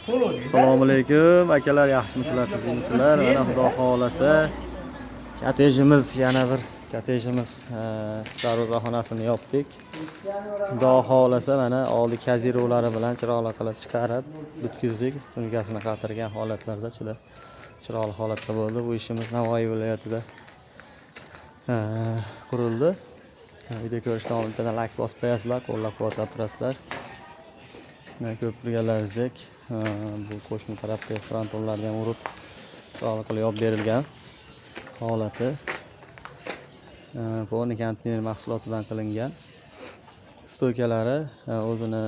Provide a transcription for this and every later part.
Assalomu alaykum akalar, yaxshimisizlar, tuzukmisizlar? Mana xudo xolasa kottejimiz, yana bir kottejimiz darvozaxonasini yopdik. Xudo xolasa mana oldi kazirovlari bilan chiroyli qilib chiqarib bitkizdik. Tunkasini qatirgan holatlarda juda chiroyli holatda bo'ldi. Bu ishimiz Navoiy viloyatida qurildi. Video ko'rishdan oldin like bosib qo'yasizlar, qo'llab-quvvatlab turasizlar. Ko'rib turganlaringizdek bu qo'shni tarafga frontonlarni ham urib chiroyli qilib yopib berilgan holati. Poni konteyner mahsulotidan qilingan. Stoykalari o'zini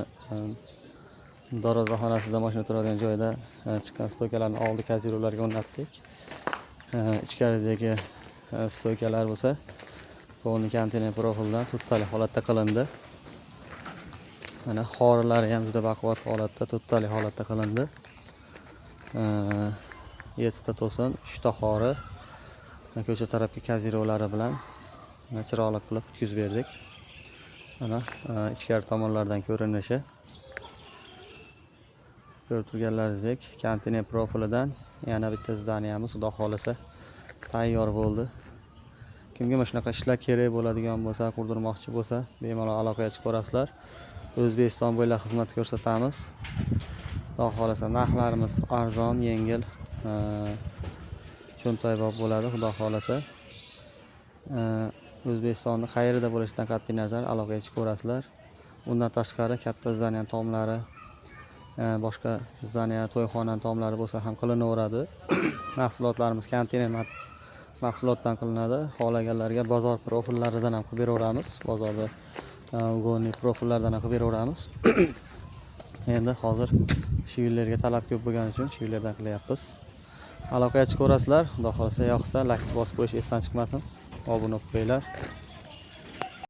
darvozaxonasida mashina turadigan joyda chiqqan stoykalarni oldi kazirovlarga o'rnatdik. Ichkaridagi stoykalar bo'lsa poni konteyner profildan tuttali holatda qilindi. Mana xorilari ham juda baquvvat holatda, tuttali holatda qilindi. 7 ta to'sin, 3 ta xori ko'cha tarafga kazirovlari bilan chiroyli qilib bitkizib berdik. Mana ichkari tomonlardan ko'rinishi. Ko'rib turganlaringizdek, konteyner profilidan yana bitta zdaniyamiz xudo xolasa tayyor bo'ldi. Kimga mana shunaqa ishlar kerak bo'ladigan bo'lsa, qurdirmoqchi bo'lsa, bemalol aloqaga chiqib ko'rasizlar. O'zbekiston bo'ylab xizmat ko'rsatamiz. Xudo xolasa narxlarimiz arzon, yengil, cho'ntaybob bo'ladi. Xudo xolasa O'zbekistonning qayerida bo'lishidan qat'iy nazar aloqaga chiqib ko'rasizlar. Undan tashqari katta zdaniya tomlari, boshqa zdaniya to'yxona tomlari bo'lsa ham qilinaveradi. Mahsulotlarimiz konteyner mahsulotdan qilinadi. Xohlaganlarga bozor profillaridan ham qilib beraveramiz. Bozorda ugonli profillardan ham qilib beraveramiz. Endi hozir shivillarga talab ko'p bo'lgani uchun shivillardan qilyapmiz. Aloqaga chiqib ko'rasizlar. Xudo xolasa yoqsa like bosib qo'yish esdan chiqmasin. Obuna bo'lib qo'yinglar.